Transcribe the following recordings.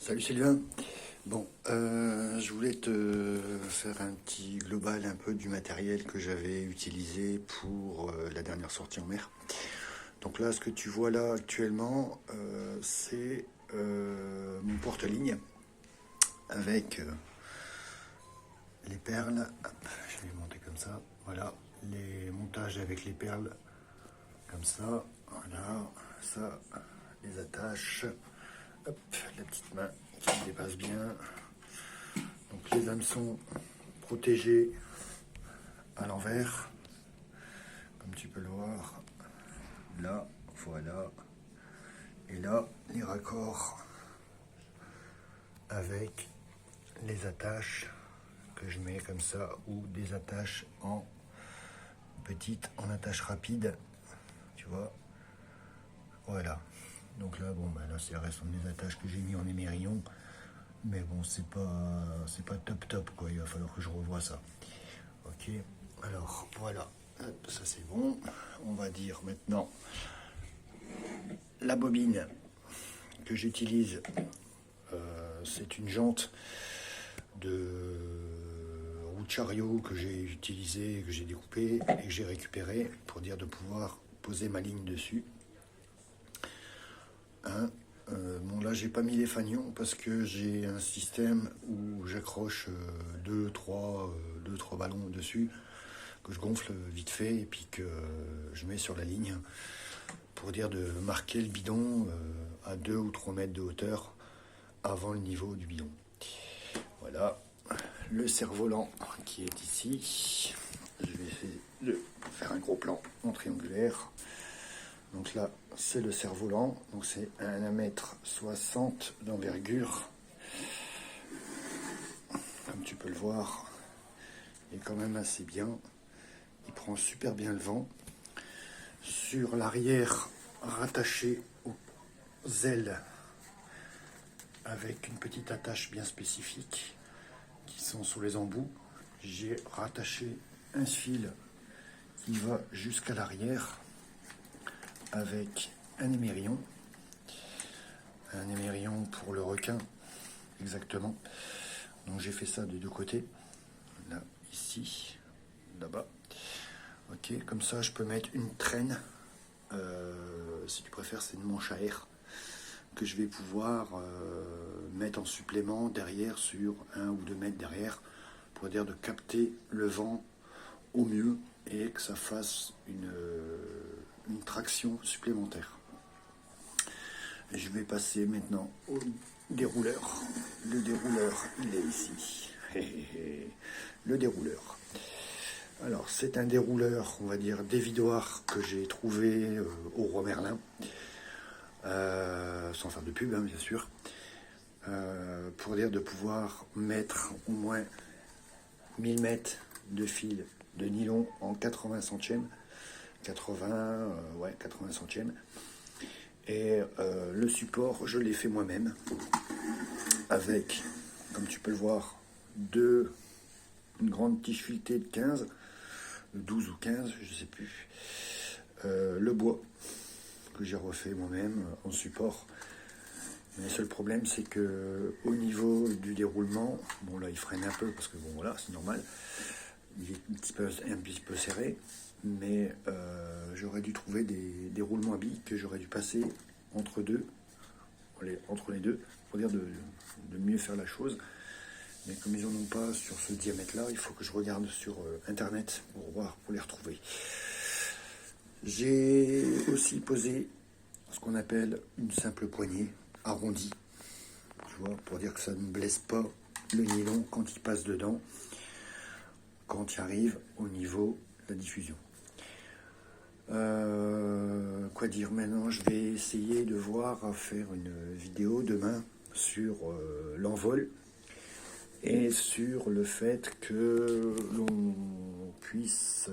Salut Sylvain. Bon, je voulais te faire un petit global un peu du matériel que j'avais utilisé pour la dernière sortie en mer. Donc là, ce que tu vois là actuellement, c'est mon porte-ligne avec les perles. Hop, je vais monter comme ça. Voilà, les montages avec les perles comme ça. Voilà, ça, les attaches. Hop, la petite main qui me dépasse bien. Donc les hameçons protégés à l'envers, comme tu peux le voir. Là, voilà. Et là, les raccords avec les attaches que je mets comme ça, ou des attaches en petite, en attache rapide, tu vois. Voilà. Donc là, bon, là, c'est le reste des attaches que j'ai mis en émerillon. Mais bon, c'est pas top quoi. Il va falloir que je revoie ça. Ok. Alors voilà. Hop, ça c'est bon. On va dire maintenant la bobine que j'utilise. C'est une jante de roue de chariot que j'ai utilisée, que j'ai découpée et que j'ai récupérée pour dire de pouvoir poser ma ligne dessus. Hein. Bon là j'ai pas mis les fanions parce que j'ai un système où j'accroche 2-3 ballons dessus que je gonfle vite fait et puis que je mets sur la ligne pour dire de marquer le bidon à 2 ou 3 mètres de hauteur avant le niveau du bidon. Voilà le cerf-volant qui est ici. Je vais essayer de faire un gros plan en triangulaire. Donc là, c'est le cerf-volant. Donc c'est un 1,60 m d'envergure. Comme tu peux le voir, il est quand même assez bien. Il prend super bien le vent. Sur l'arrière, rattaché aux ailes, avec une petite attache bien spécifique, qui sont sous les embouts, j'ai rattaché un fil qui va jusqu'à l'arrière, avec un émerillon pour le requin, exactement. Donc j'ai fait ça de deux côtés, là, ici, là-bas. Ok, comme ça je peux mettre une traîne, si tu préfères c'est une manche à air, que je vais pouvoir mettre en supplément derrière sur 1 ou 2 mètres derrière, pour dire de capter le vent au mieux et que ça fasse une traction supplémentaire. Et je vais passer maintenant au dérouleur. Le dérouleur, il est ici. Le dérouleur. Alors, c'est un dérouleur, on va dire, dévidoir que j'ai trouvé au Roi Merlin. Sans faire de pub, hein, bien sûr. Pour dire de pouvoir mettre au moins 1000 mètres de fil de nylon en 80 centièmes. 80 centièmes. Et le support, je l'ai fait moi-même, avec, comme tu peux le voir, une grande tige filetée de 15, 12 ou 15, je ne sais plus. Le bois, que j'ai refait moi-même en support. Mais le seul problème, c'est que au niveau du déroulement, bon là il freine un peu, parce que bon voilà, c'est normal, il est un petit peu serré, mais j'aurais dû trouver des roulements à billes que j'aurais dû passer entre les deux, pour dire de mieux faire la chose. Mais comme ils n'en ont pas sur ce diamètre-là, il faut que je regarde sur Internet pour voir, pour les retrouver. J'ai aussi posé ce qu'on appelle une simple poignée arrondie, tu vois, pour dire que ça ne blesse pas le nylon quand il passe dedans, quand il arrive au niveau de la diffusion. Quoi dire maintenant, je vais essayer de faire une vidéo demain sur l'envol et sur le fait que l'on puisse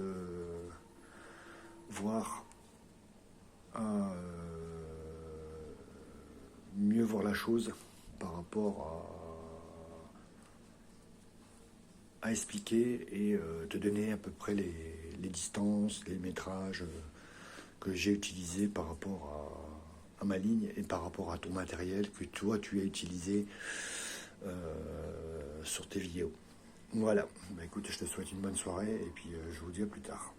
voir mieux voir la chose par rapport à expliquer et te donner à peu près les distances, les métrages que j'ai utilisés par rapport à ma ligne et par rapport à ton matériel que toi tu as utilisé sur tes vidéos. Voilà, bah, écoute, je te souhaite une bonne soirée et puis je vous dis à plus tard.